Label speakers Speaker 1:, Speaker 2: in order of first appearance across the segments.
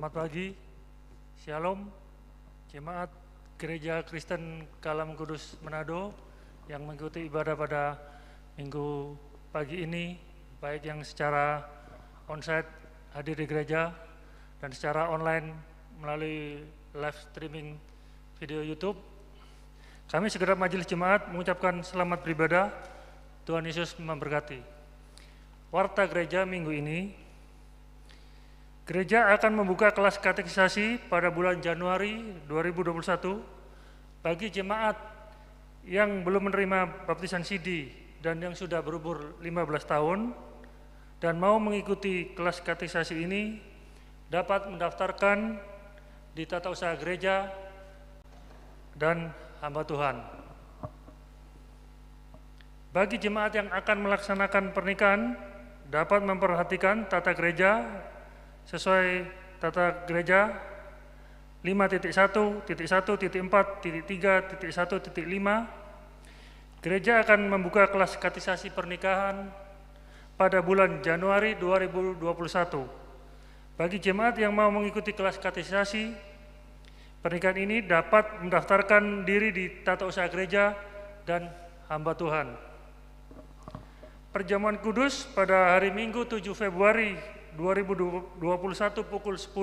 Speaker 1: Selamat pagi, Shalom, Jemaat Gereja Kristen Kalam Kudus Manado yang mengikuti ibadah pada minggu pagi ini, baik yang secara onsite hadir di gereja dan secara online melalui live streaming video YouTube. Kami segenap majelis jemaat mengucapkan selamat beribadah, Tuhan Yesus memberkati. Warta gereja minggu ini, gereja akan membuka kelas katekisasi pada bulan Januari 2021 bagi jemaat yang belum menerima baptisan CD dan yang sudah berumur 15 tahun dan mau mengikuti kelas katekisasi ini dapat mendaftarkan di Tata Usaha Gereja dan Hamba Tuhan. Bagi jemaat yang akan melaksanakan pernikahan dapat memperhatikan tata gereja sesuai tata gereja 5.1.1.4.3.1.5. Gereja akan membuka kelas katekisasi pernikahan pada bulan Januari 2021. Bagi jemaat yang mau mengikuti kelas katekisasi pernikahan ini dapat mendaftarkan diri di Tata Usaha Gereja dan Hamba Tuhan. Perjamuan kudus pada hari Minggu 7 Februari 2021 pukul 10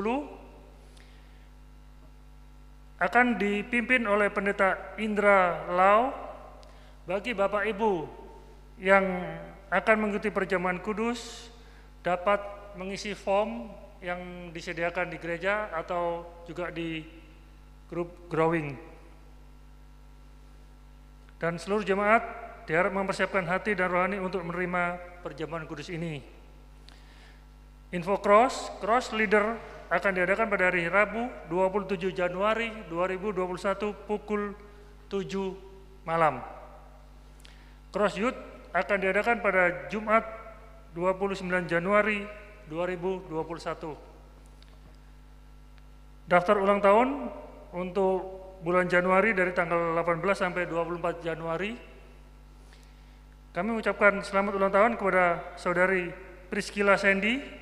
Speaker 1: akan dipimpin oleh Pendeta Indra Lau. Bagi Bapak Ibu yang akan mengikuti perjamuan kudus dapat mengisi form yang disediakan di gereja atau juga di grup growing. Dan seluruh jemaat diharap mempersiapkan hati dan rohani untuk menerima perjamuan kudus ini. Info cross leader akan diadakan pada hari Rabu 27 Januari 2021 pukul 7 malam. Cross youth akan diadakan pada Jumat 29 Januari 2021. Daftar ulang tahun untuk bulan Januari dari tanggal 18 sampai 24 Januari. Kami mengucapkan selamat ulang tahun kepada Saudari Priscilla Sandy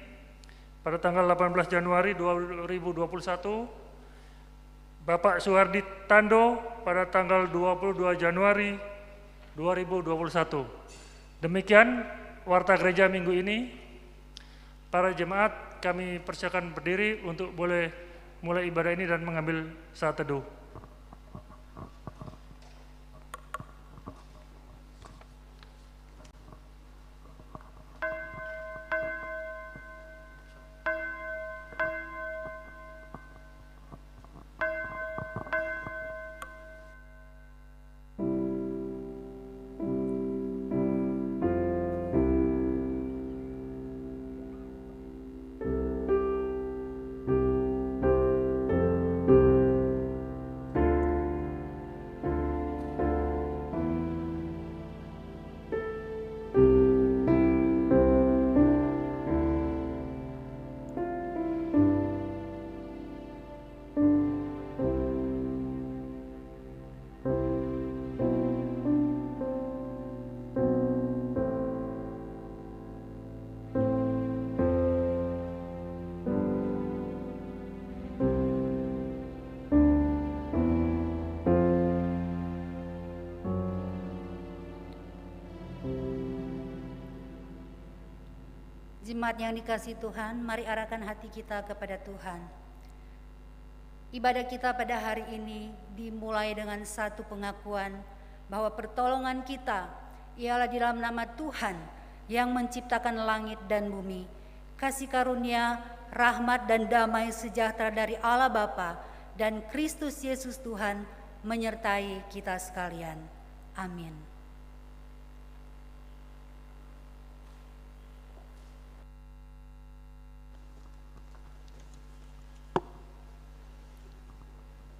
Speaker 1: pada tanggal 18 Januari 2021, Bapak Suhardi Tando pada tanggal 22 Januari 2021. Demikian warta gereja minggu ini. Para jemaat kami persilakan berdiri untuk boleh mulai ibadah ini dan mengambil saat teduh.
Speaker 2: Jemaat yang dikasihi Tuhan, mari arahkan hati kita kepada Tuhan. Ibadah kita pada hari ini dimulai dengan satu pengakuan bahwa pertolongan kita ialah di dalam nama Tuhan yang menciptakan langit dan bumi. Kasih karunia, rahmat dan damai sejahtera dari Allah Bapa dan Kristus Yesus Tuhan menyertai kita sekalian. Amin.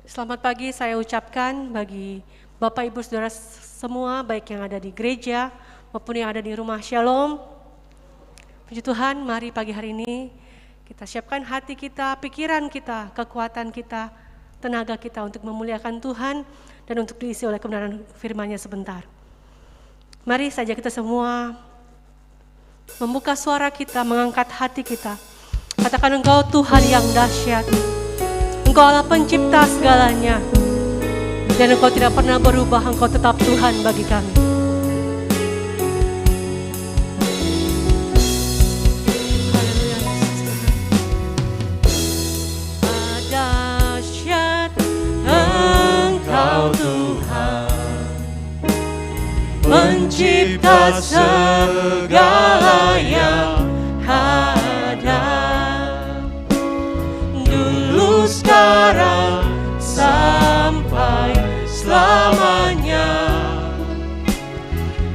Speaker 3: Selamat pagi saya ucapkan bagi Bapak Ibu Saudara semua, baik yang ada di gereja maupun yang ada di rumah Shalom. Puji Tuhan, mari pagi hari ini kita siapkan hati kita, pikiran kita, kekuatan kita, tenaga kita untuk memuliakan Tuhan dan untuk diisi oleh kebenaran firman-Nya sebentar. Mari saja kita semua membuka suara kita, mengangkat hati kita Katakan Engkau Tuhan yang dahsyat. Engkau Allah pencipta segalanya. Dan Engkau tidak pernah berubah, Engkau tetap Tuhan bagi kami. Dahsyat Engkau Tuhan, pencipta segala yang ada, dulu sekarang sampai selamanya.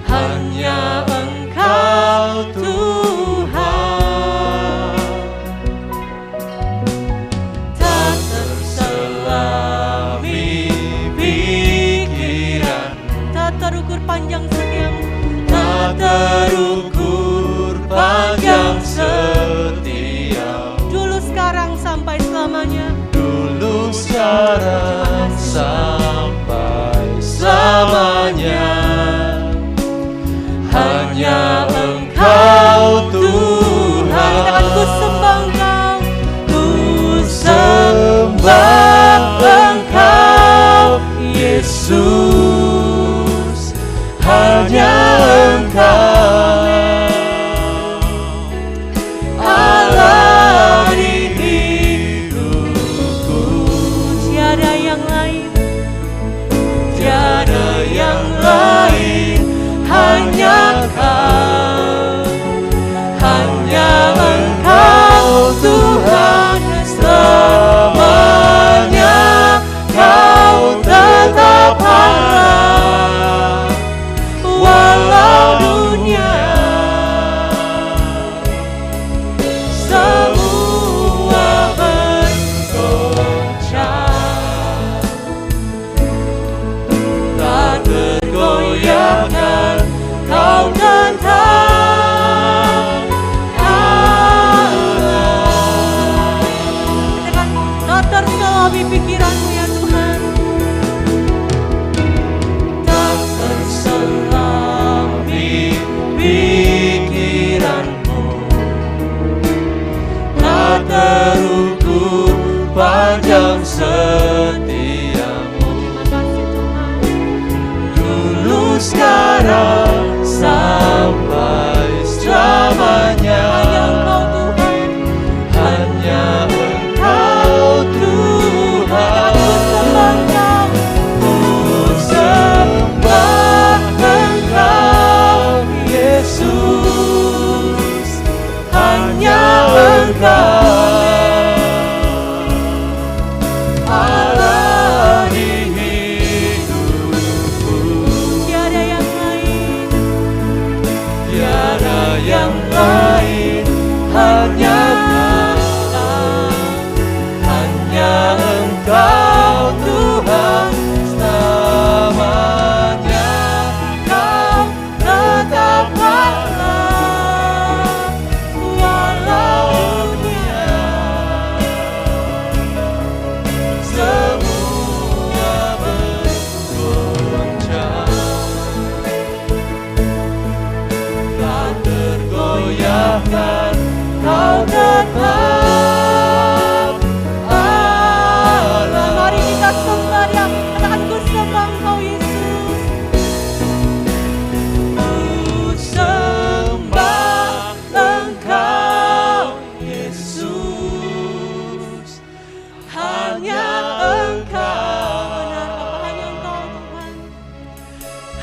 Speaker 3: Hanya Engkau Tuhan, tak terselami pikiranmu, tak terukur panjang setiamu, tak terukur panjang setia. Dulu sekarang sampai selamanya, dulu sekarang sampai selamanya. Hanya Engkau Tuhan. Katakan ku sembah Engkau, ku sembah Engkau Yesus. Hanya Engkau Allah di hidupku. Tiada yang lain, tiada yang lain, hanya Kau, hanya Engkau Tuhan selamanya. Kau tetap Allah walau dunia semua bergoncang, tak tergoyahkan. Kau tetap Allah. Tak terselami pikiranmu ya Tuhan, tak terselami pikiranmu, tak terukur panjang setiamu. Dulu sekarang sampai selamanya. Hanya Engkau Tuhan. Ku sembah Engkau Yesus. Hanya Engkau Allah di hidupku. Tiada yang lain, tiada yang lain, hanya Kau, hanya Engkau Tuhan selamanya. Kau tetap Allah walau dunia semua bergoncang, tak tergoyahkan. Kau tetap Allah. Mari kita sembah Dia. Katakan ku sembah Engkau Yesus. Ku sembah Engkau Yesus. Hanya Engkau. Benar apa? Hanya Engkau Tuhan.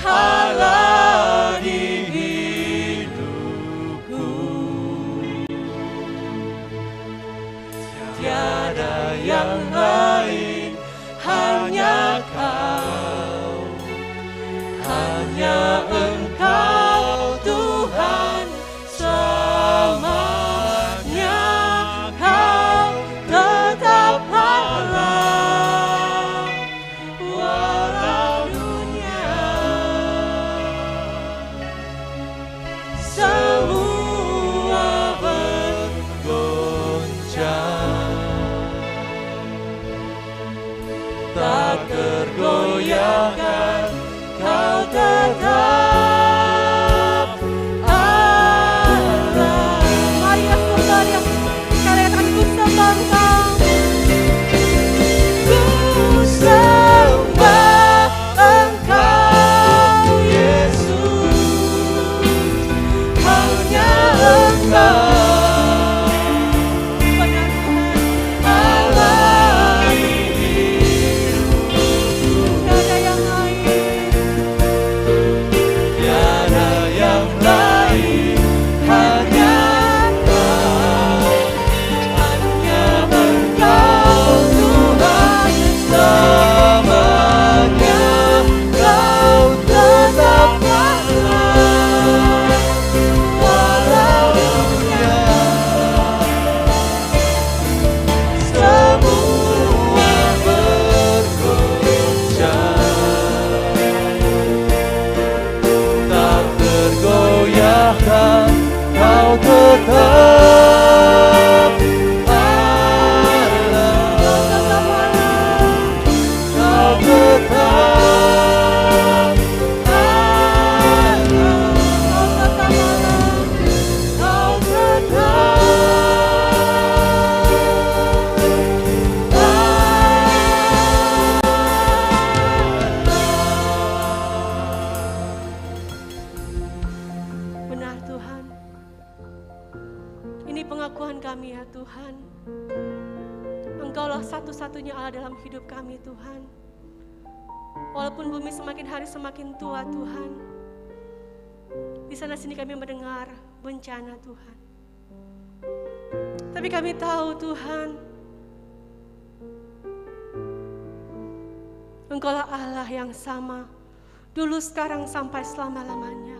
Speaker 3: Allah di hidupku. Ini pengakuan kami ya Tuhan. Engkaulah satu-satunya Allah dalam hidup kami Tuhan. Walaupun bumi semakin hari semakin tua Tuhan, di sana sini kami mendengar bencana Tuhan. Tapi kami tahu Tuhan, Engkaulah Allah yang sama, dulu, sekarang, sampai selama-lamanya.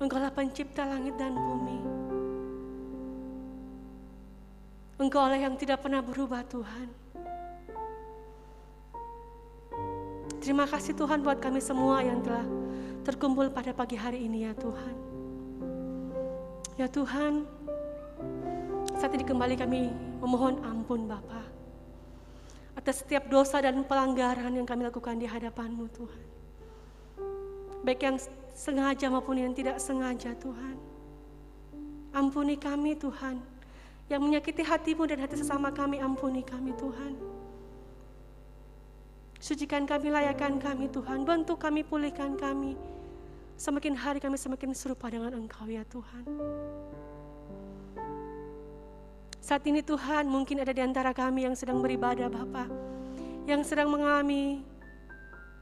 Speaker 3: Engkaulah pencipta langit dan bumi. Engkaulah yang tidak pernah berubah Tuhan. Terima kasih Tuhan buat kami semua yang telah terkumpul pada pagi hari ini ya Tuhan. Ya Tuhan, saat ini kembali kami memohon ampun Bapa atas setiap dosa dan pelanggaran yang kami lakukan di hadapan-Mu Tuhan. Baik yang sengaja maupun yang tidak sengaja Tuhan. Ampuni kami Tuhan, yang menyakiti hati-Mu dan hati sesama kami, ampuni kami Tuhan. Sucikan kami, layakan kami Tuhan, bantu kami, pulihkan kami. Semakin hari kami semakin serupa dengan Engkau ya Tuhan. Saat ini Tuhan, mungkin ada di antara kami yang sedang beribadah Bapa, yang sedang mengalami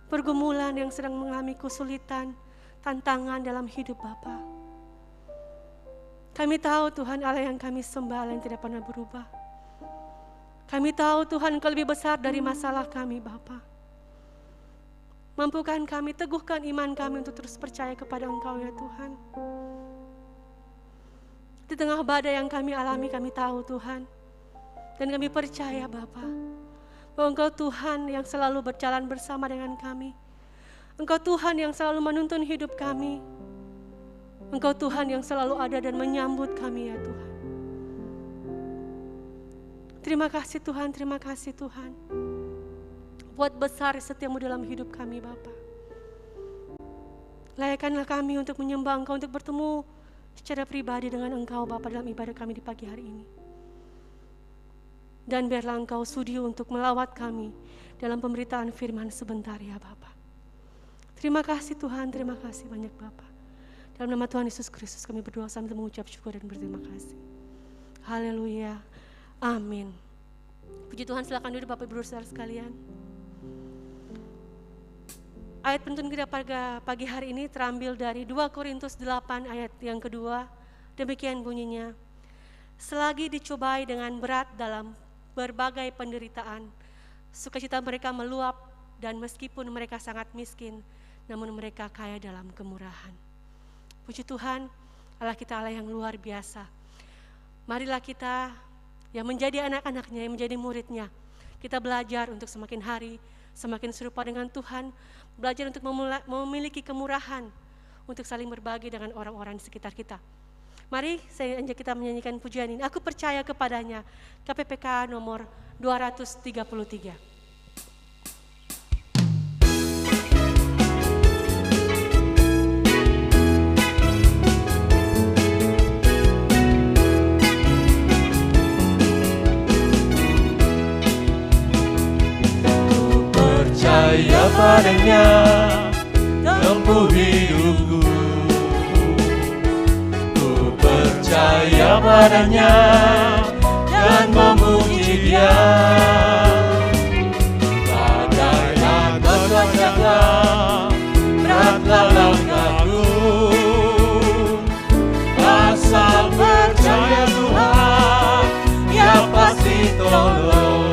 Speaker 3: pergumulan, yang sedang mengalami kesulitan, tantangan dalam hidup Bapa. Kami tahu Tuhan, Allah yang kami sembah, Allah yang tidak pernah berubah. Kami tahu Tuhan, Engkau lebih besar dari masalah kami Bapa. Mampukan kami, teguhkan iman kami untuk terus percaya kepada Engkau ya Tuhan. Di tengah badai yang kami alami, kami tahu Tuhan, dan kami percaya Bapa, bahwa Engkau Tuhan yang selalu berjalan bersama dengan kami. Engkau Tuhan yang selalu menuntun hidup kami. Engkau Tuhan yang selalu ada dan menyambut kami ya Tuhan. Terima kasih Tuhan, terima kasih Tuhan. Buat besar setiamu dalam hidup kami Bapa. Layakkanlah kami untuk menyembah Engkau, untuk bertemu secara pribadi dengan Engkau Bapa dalam ibadah kami di pagi hari ini. Dan biarlah Engkau sudi untuk melawat kami dalam pemberitaan firman sebentar ya Bapa. Terima kasih Tuhan, terima kasih banyak Bapa. Dalam nama Tuhan Yesus Kristus kami berdoa sambil mengucap syukur dan berterima kasih. Haleluya, amin. Puji Tuhan, silakan duduk Bapak Ibu Saudara sekalian. Ayat penuntun kita pada pagi hari ini terambil dari 2 Korintus 8 ayat yang kedua. Demikian bunyinya. Selagi dicobai dengan berat dalam berbagai penderitaan, sukacita mereka meluap, dan meskipun mereka sangat miskin, namun mereka kaya dalam kemurahan. Puji Tuhan, Allah kita Allah yang luar biasa. Marilah kita yang menjadi anak-anaknya, yang menjadi muridnya, kita belajar untuk semakin hari semakin serupa dengan Tuhan, belajar untuk memiliki kemurahan, untuk saling berbagi dengan orang-orang di sekitar kita. Mari saya ajak kita menyanyikan pujian ini. Aku percaya kepadanya, KPPK nomor 233.
Speaker 4: Percaya padanya, tempuh hidupku. Ku percaya padanya dan memuji Dia. Badai akan terjaga, beratlah langkahku. Asal percaya Tuhan, Dia pasti tolong.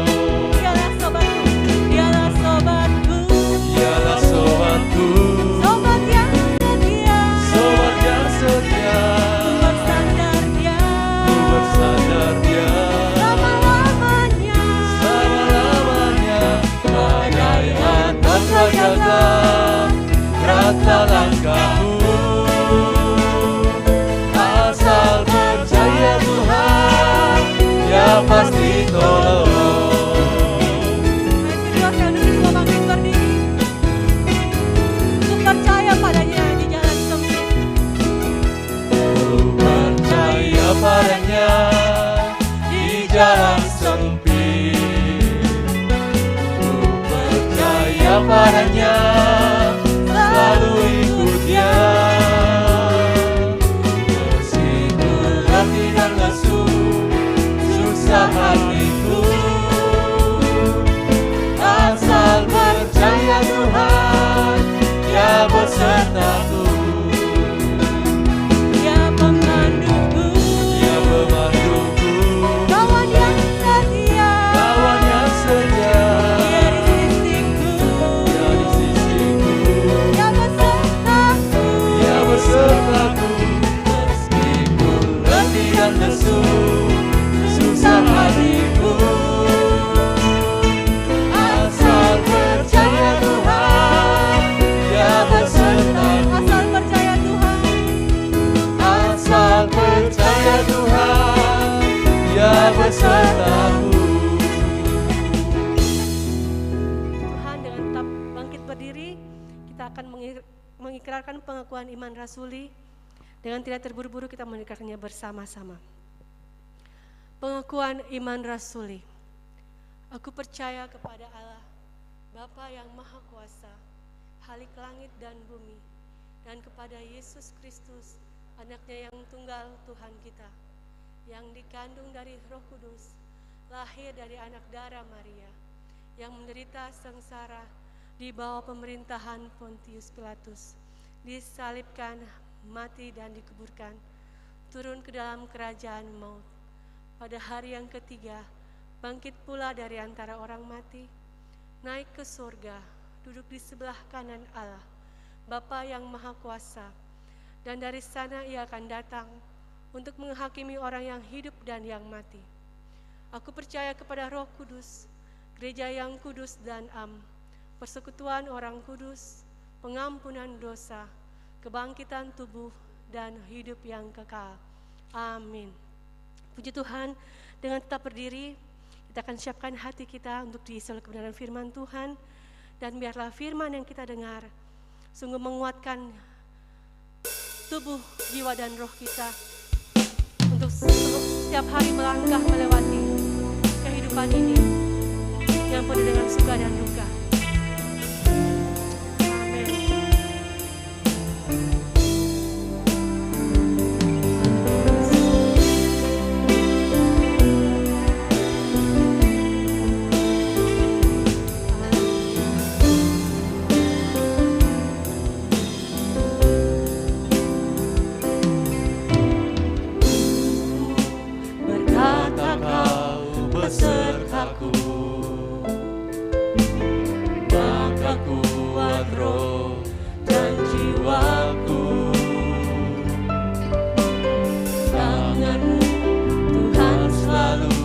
Speaker 3: mendeklaratkan pengakuan iman rasuli. Dengan tidak terburu-buru kita mendeklaratkannya bersama-sama. Pengakuan iman rasuli. Aku percaya kepada Allah, Bapa yang Maha Kuasa, Khalik langit dan bumi, dan kepada Yesus Kristus, Anaknya yang tunggal Tuhan kita, yang dikandung dari Roh Kudus, lahir dari anak darah Maria, yang menderita sengsara di bawah pemerintahan Pontius Pilatus, disalibkan, mati dan dikuburkan, turun ke dalam kerajaan maut. Pada hari yang ketiga, bangkit pula dari antara orang mati, naik ke surga, duduk di sebelah kanan Allah, Bapa yang Maha Kuasa, dan dari sana ia akan datang untuk menghakimi orang yang hidup dan yang mati. Aku percaya kepada Roh Kudus, gereja yang kudus dan am, persekutuan orang kudus, pengampunan dosa, kebangkitan tubuh, dan hidup yang kekal. Amin. Puji Tuhan, dengan tetap berdiri, kita akan siapkan hati kita untuk diisi oleh kebenaran firman Tuhan, dan biarlah firman yang kita dengar sungguh menguatkan tubuh, jiwa, dan roh kita untuk setiap hari melangkah melewati kehidupan ini yang penuh dengan suka dan duka.
Speaker 4: Besertaku, maka kuat roh dan jiwaku. Tangan-Mu Tuhan selalu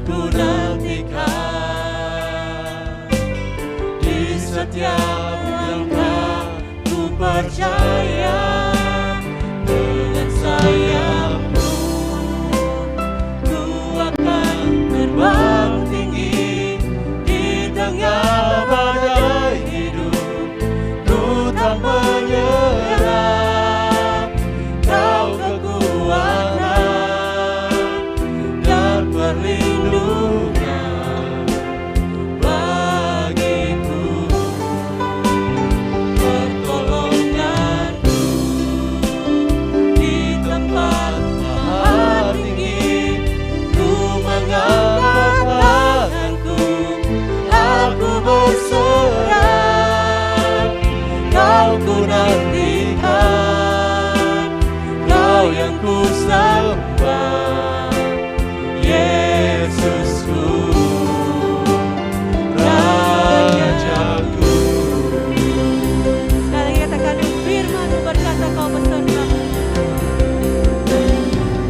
Speaker 4: ku nantikan, di setiap langkah ku percaya dengan sayap-Mu ku akan terbang tinggi di tengah badai hidup. Ku tak menyerah, Kau kekuatan dan perlindungan bagiku, pertolonganku di tempat maha tinggi. Ku mengangkat tanganku, aku berserah, Kau ku nantikan, Kau yang ku sembah, Yesusku, Rajaku.
Speaker 3: Sekali katakan firman-Mu berkata Kau besertaku.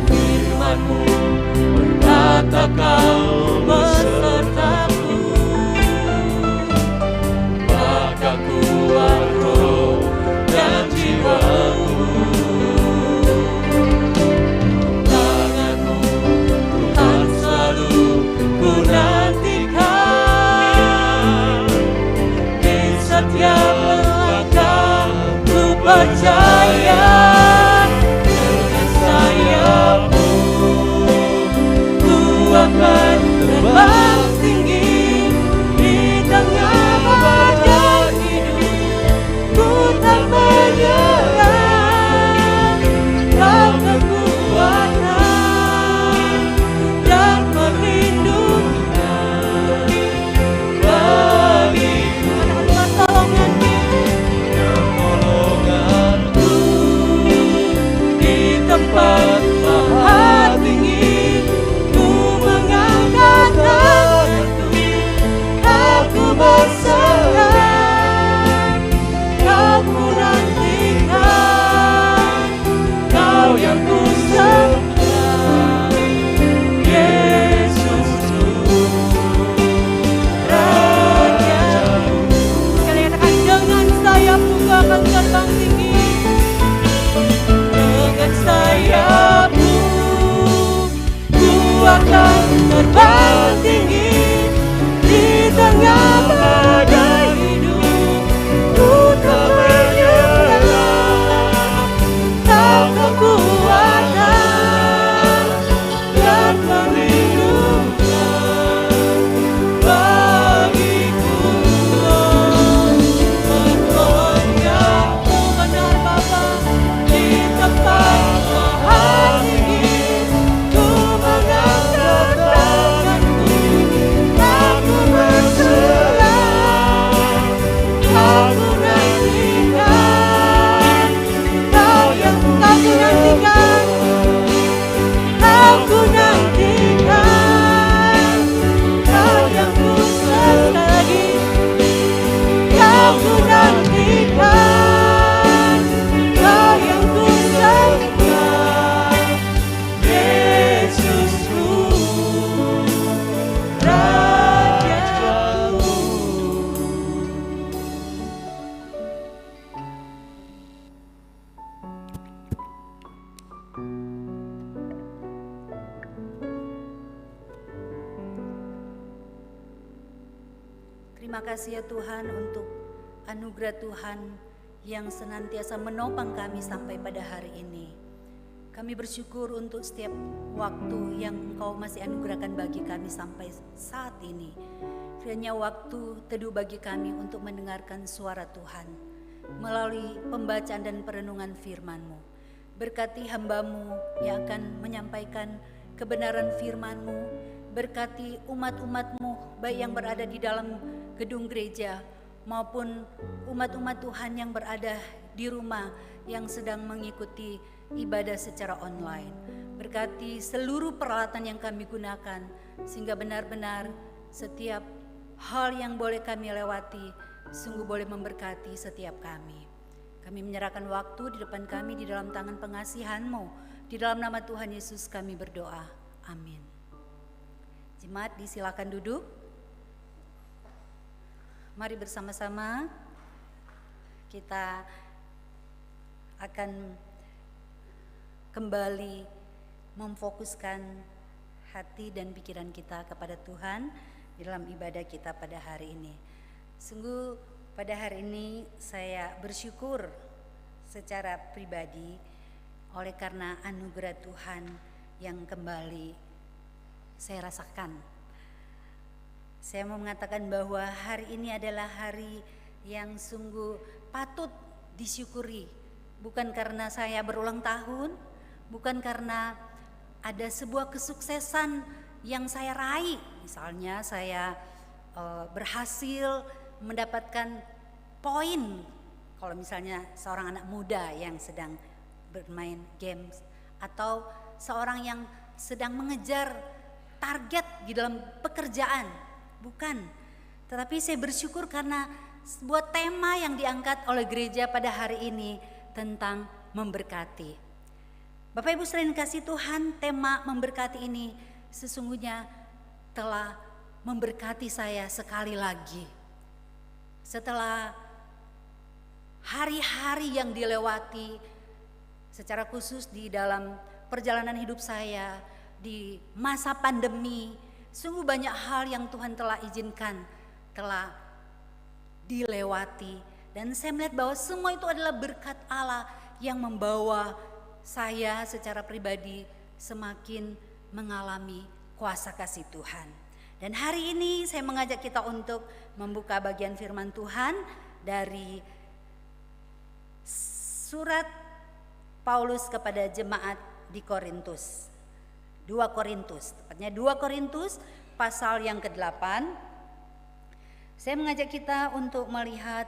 Speaker 4: Firman-Mu berkata Kau besertaku, maka kuat roh dan jiwaku.
Speaker 2: Terima kasih ya Tuhan untuk anugerah Tuhan yang senantiasa menopang kami sampai pada hari ini. Kami bersyukur untuk setiap waktu yang Engkau masih anugerahkan bagi kami sampai saat ini. Kiranya waktu teduh bagi kami untuk mendengarkan suara Tuhan melalui pembacaan dan perenungan firman-Mu. Berkati hamba-Mu yang akan menyampaikan kebenaran firman-Mu. Berkati umat-umat-Mu baik yang berada di dalam gedung gereja maupun umat-umat Tuhan yang berada di rumah yang sedang mengikuti ibadah secara online. Berkati seluruh peralatan yang kami gunakan sehingga benar-benar setiap hal yang boleh kami lewati sungguh boleh memberkati setiap kami. Kami menyerahkan waktu di depan kami di dalam tangan pengasihan-Mu. Di dalam nama Tuhan Yesus kami berdoa. Amin. Jemaat disilakan duduk. Mari bersama-sama kita akan kembali memfokuskan hati dan pikiran kita kepada Tuhan di dalam ibadah kita pada hari ini. Sungguh pada hari ini saya bersyukur secara pribadi oleh karena anugerah Tuhan yang kembali saya rasakan. Saya mau mengatakan bahwa hari ini adalah hari yang sungguh patut disyukuri. Bukan karena saya berulang tahun, bukan karena ada sebuah kesuksesan yang saya raih. Misalnya saya berhasil mendapatkan poin. Kalau misalnya seorang anak muda yang sedang bermain games atau seorang yang sedang mengejar target di dalam pekerjaan. Bukan, tetapi saya bersyukur karena sebuah tema yang diangkat oleh gereja pada hari ini tentang memberkati. Bapak Ibu sekalian kasih Tuhan, tema memberkati ini sesungguhnya telah memberkati saya sekali lagi. Setelah hari-hari yang dilewati secara khusus di dalam perjalanan hidup saya di masa pandemi, sungguh banyak hal yang Tuhan telah izinkan, telah dilewati. Dan saya melihat bahwa semua itu adalah berkat Allah yang membawa saya secara pribadi semakin mengalami kuasa kasih Tuhan. Dan hari ini saya mengajak kita untuk membuka bagian firman Tuhan dari surat Paulus kepada jemaat di Korintus. 2 Korintus, tepatnya 2 Korintus pasal yang ke-8. Saya mengajak kita untuk melihat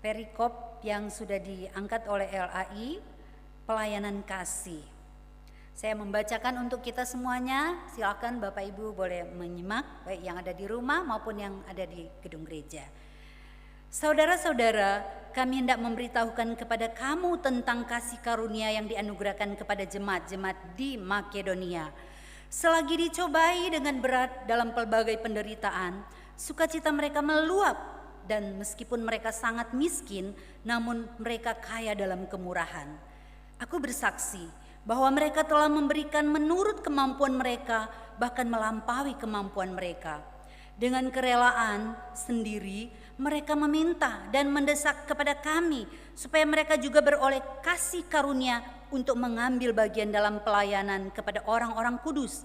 Speaker 2: perikop yang sudah diangkat oleh LAI, pelayanan kasih. Saya membacakan untuk kita semuanya, silakan Bapak Ibu boleh menyimak, baik yang ada di rumah maupun yang ada di gedung gereja. Saudara-saudara, kami hendak memberitahukan kepada kamu tentang kasih karunia yang dianugerahkan kepada jemaat-jemaat di Makedonia. Selagi dicobai dengan berat dalam pelbagai penderitaan, sukacita mereka meluap, dan meskipun mereka sangat miskin, namun mereka kaya dalam kemurahan. Aku bersaksi bahwa mereka telah memberikan menurut kemampuan mereka, bahkan melampaui kemampuan mereka. Dengan kerelaan sendiri, mereka meminta dan mendesak kepada kami supaya mereka juga beroleh kasih karunia untuk mengambil bagian dalam pelayanan kepada orang-orang kudus.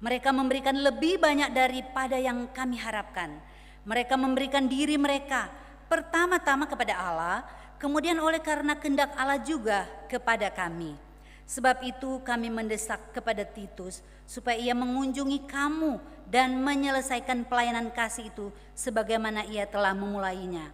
Speaker 2: Mereka memberikan lebih banyak daripada yang kami harapkan. Mereka memberikan diri mereka pertama-tama kepada Allah, kemudian oleh karena kehendak Allah juga kepada kami. Sebab itu kami mendesak kepada Titus supaya ia mengunjungi kamu dan menyelesaikan pelayanan kasih itu sebagaimana ia telah memulainya.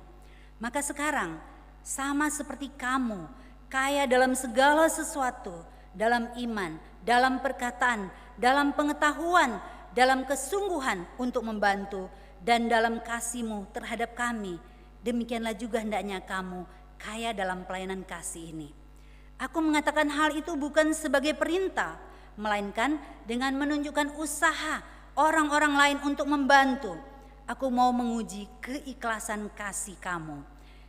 Speaker 2: Maka sekarang sama seperti kamu, kaya dalam segala sesuatu, dalam iman, dalam perkataan, dalam pengetahuan, dalam kesungguhan untuk membantu, dan dalam kasih-Mu terhadap kami, demikianlah juga hendaknya kamu kaya dalam pelayanan kasih ini. Aku mengatakan hal itu bukan sebagai perintah, melainkan dengan menunjukkan usaha orang-orang lain untuk membantu. Aku mau menguji keikhlasan kasih kamu.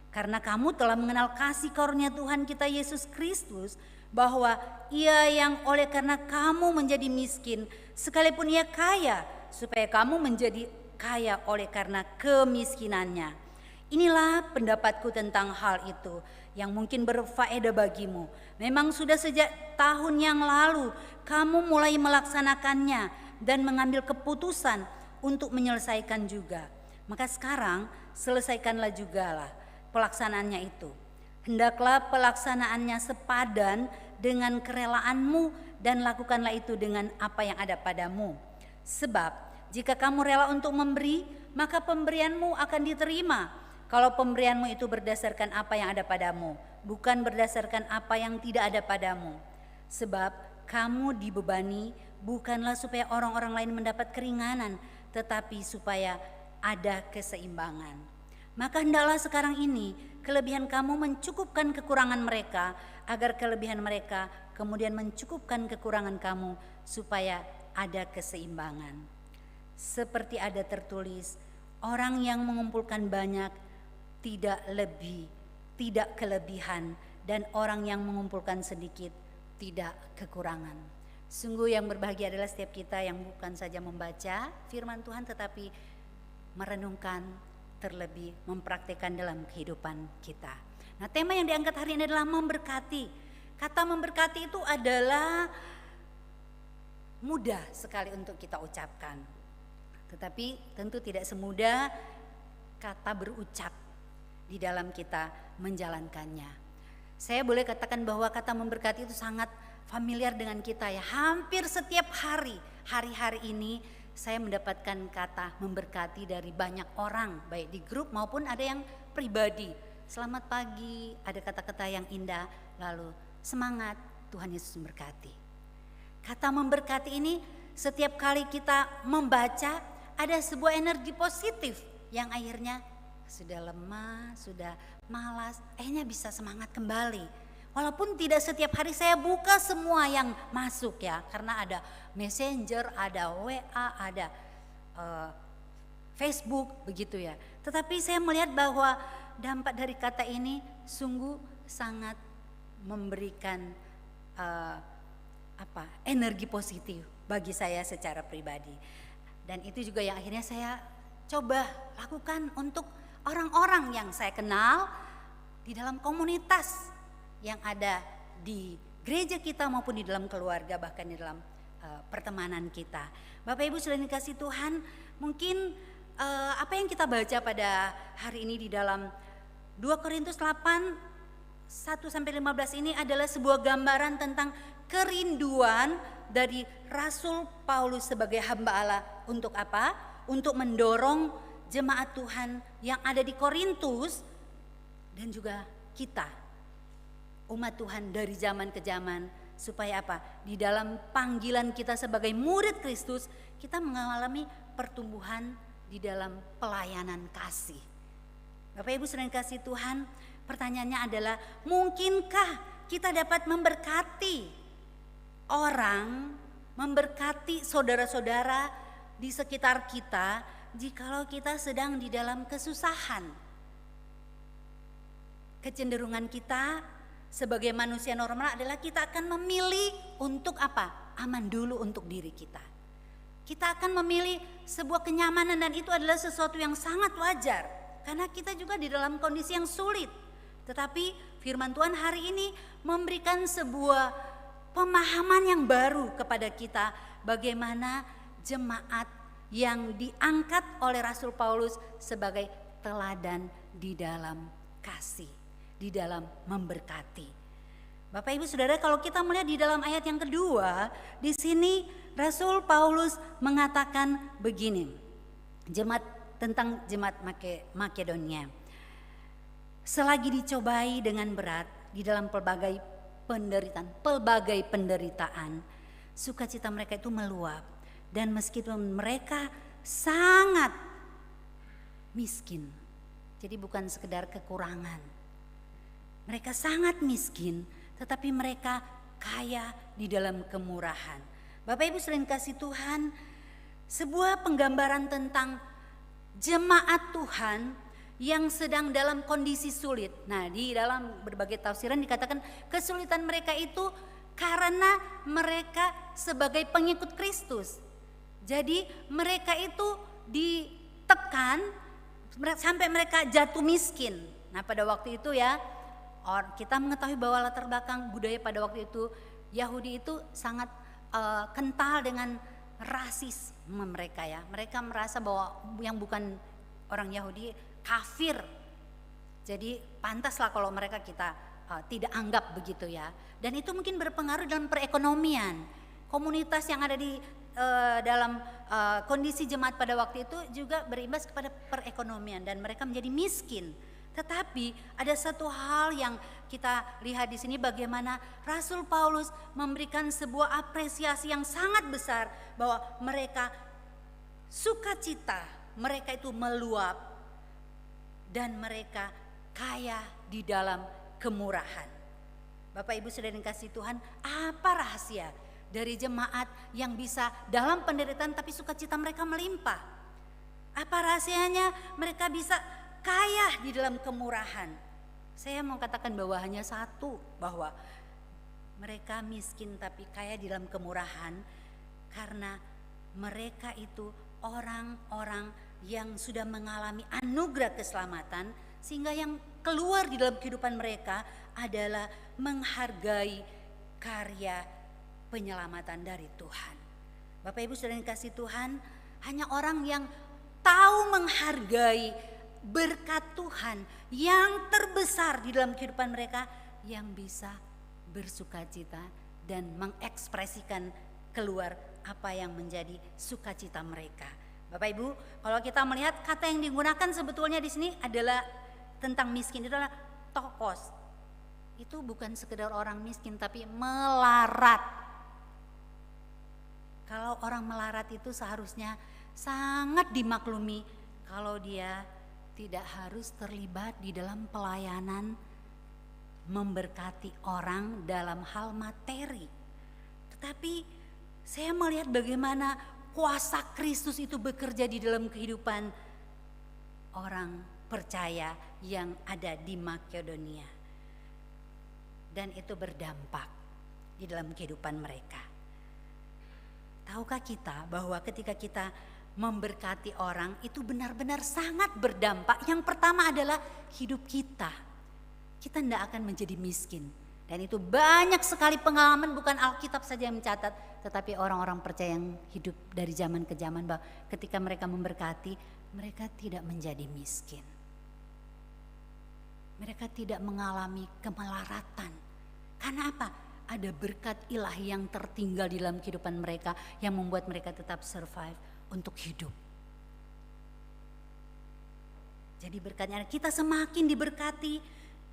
Speaker 2: Karena kamu telah mengenal kasih karunia Tuhan kita Yesus Kristus, bahwa ia yang oleh karena kamu menjadi miskin, sekalipun ia kaya, supaya kamu menjadi kaya oleh karena kemiskinannya. Inilah pendapatku tentang hal itu yang mungkin berfaedah bagimu. Memang sudah sejak tahun yang lalu kamu mulai melaksanakannya dan mengambil keputusan untuk menyelesaikan juga. Maka sekarang selesaikanlah jugalah pelaksanaannya itu. Hendaklah pelaksanaannya sepadan dengan kerelaanmu dan lakukanlah itu dengan apa yang ada padamu. Sebab jika kamu rela untuk memberi, maka pemberianmu akan diterima. Kalau pemberianmu itu berdasarkan apa yang ada padamu, bukan berdasarkan apa yang tidak ada padamu. Sebab kamu dibebani bukanlah supaya orang-orang lain mendapat keringanan, tetapi supaya ada keseimbangan. Maka hendaklah sekarang ini kelebihan kamu mencukupkan kekurangan mereka, agar kelebihan mereka kemudian mencukupkan kekurangan kamu, supaya ada keseimbangan. Seperti ada tertulis, orang yang mengumpulkan banyak tidak kelebihan, dan orang yang mengumpulkan sedikit tidak kekurangan. Sungguh yang berbahagia adalah setiap kita yang bukan saja membaca firman Tuhan, tetapi merenungkan, terlebih mempraktikkan dalam kehidupan kita. Nah, tema yang diangkat hari ini adalah memberkati. Kata memberkati itu adalah mudah sekali untuk kita ucapkan, tetapi tentu tidak semudah kata berucap di dalam kita menjalankannya. Saya boleh katakan bahwa kata memberkati itu sangat familiar dengan kita ya. Hampir setiap hari-hari ini saya mendapatkan kata memberkati dari banyak orang, baik di grup maupun ada yang pribadi. Selamat pagi, ada kata-kata yang indah, lalu semangat, Tuhan Yesus memberkati. Kata memberkati ini setiap kali kita membaca ada sebuah energi positif yang akhirnya sudah lemah, sudah malas, akhirnya bisa semangat kembali. Walaupun tidak setiap hari saya buka semua yang masuk ya, karena ada Messenger, ada WA, ada Facebook begitu ya. Tetapi saya melihat bahwa dampak dari kata ini sungguh sangat memberikan energi positif bagi saya secara pribadi. Dan itu juga yang akhirnya saya coba lakukan untuk orang-orang yang saya kenal di dalam komunitas yang ada di gereja kita maupun di dalam keluarga, bahkan di dalam pertemanan kita. Bapak Ibu sudah dikasih Tuhan, mungkin apa yang kita baca pada hari ini di dalam 2 Korintus 8 1-15 ini adalah sebuah gambaran tentang kerinduan dari Rasul Paulus sebagai hamba Allah untuk apa? Untuk mendorong jemaat Tuhan yang ada di Korintus dan juga kita, umat Tuhan dari zaman ke zaman, supaya apa? Di dalam panggilan kita sebagai murid Kristus, kita mengalami pertumbuhan di dalam pelayanan kasih. Bapak Ibu saudara kasih Tuhan, pertanyaannya adalah, mungkinkah kita dapat memberkati orang, memberkati saudara-saudara di sekitar kita, jikalau kita sedang di dalam kesusahan? Kecenderungan kita sebagai manusia normal adalah kita akan memilih untuk apa? Aman dulu untuk diri kita. Kita akan memilih sebuah kenyamanan, dan itu adalah sesuatu yang sangat wajar karena kita juga di dalam kondisi yang sulit. Tetapi firman Tuhan hari ini memberikan sebuah pemahaman yang baru kepada kita, bagaimana jemaat yang diangkat oleh Rasul Paulus sebagai teladan di dalam kasih, di dalam memberkati. Bapak Ibu Saudara, kalau kita melihat di dalam ayat yang kedua, di sini Rasul Paulus mengatakan begini, tentang jemaat Makedonia. Selagi dicobai dengan berat di dalam pelbagai penderitaan, sukacita mereka itu meluap, dan meskipun mereka sangat miskin, jadi bukan sekedar kekurangan, mereka sangat miskin, tetapi mereka kaya di dalam kemurahan. Bapak Ibu sering kasih Tuhan, sebuah penggambaran tentang jemaat Tuhan yang sedang dalam kondisi sulit. Nah, di dalam berbagai tafsiran dikatakan kesulitan mereka itu karena mereka sebagai pengikut Kristus. Jadi mereka itu ditekan sampai mereka jatuh miskin. Nah pada waktu itu ya, kita mengetahui bahwa latar belakang budaya pada waktu itu Yahudi itu sangat kental dengan rasisme mereka ya. Mereka merasa bahwa yang bukan orang Yahudi kafir. Jadi pantaslah kalau mereka kita tidak anggap begitu ya. Dan itu mungkin berpengaruh dalam perekonomian. Komunitas yang ada di dalam kondisi jemaat pada waktu itu juga berimbas kepada perekonomian dan mereka menjadi miskin. Tetapi ada satu hal yang kita lihat di sini bagaimana Rasul Paulus memberikan sebuah apresiasi yang sangat besar bahwa mereka sukacita, mereka itu meluap dan mereka kaya di dalam kemurahan. Bapak Ibu saudara yang kasih Tuhan, apa rahasia dari jemaat yang bisa dalam penderitaan tapi sukacita mereka melimpah? Apa rahasianya mereka bisa kaya di dalam kemurahan? Saya mau katakan bahwa hanya satu, bahwa mereka miskin tapi kaya di dalam kemurahan karena mereka itu orang-orang yang sudah mengalami anugerah keselamatan, sehingga yang keluar di dalam kehidupan mereka adalah menghargai karya penyelamatan dari Tuhan. Bapak Ibu saudara yang kasih Tuhan, hanya orang yang tahu menghargai berkat Tuhan yang terbesar di dalam kehidupan mereka yang bisa bersukacita dan mengekspresikan keluar apa yang menjadi sukacita mereka. Bapak Ibu, kalau kita melihat kata yang digunakan sebetulnya di sini adalah tentang miskin, itu adalah tokos. Itu bukan sekedar orang miskin tapi melarat. Kalau orang melarat itu seharusnya sangat dimaklumi kalau dia tidak harus terlibat di dalam pelayanan memberkati orang dalam hal materi. Tetapi saya melihat bagaimana kuasa Kristus itu bekerja di dalam kehidupan orang percaya yang ada di Makedonia. Dan itu berdampak di dalam kehidupan mereka. Tahukah kita bahwa ketika kita memberkati orang itu benar-benar sangat berdampak. Yang pertama adalah hidup kita. Kita tidak akan menjadi miskin. Dan itu banyak sekali pengalaman, bukan Alkitab saja yang mencatat, tetapi orang-orang percaya yang hidup dari zaman ke zaman bahwa ketika mereka memberkati, mereka tidak menjadi miskin. Mereka tidak mengalami kemelaratan. Karena apa? Ada berkat ilahi yang tertinggal di dalam kehidupan mereka yang membuat mereka tetap survive untuk hidup. Jadi berkatnya kita semakin diberkati.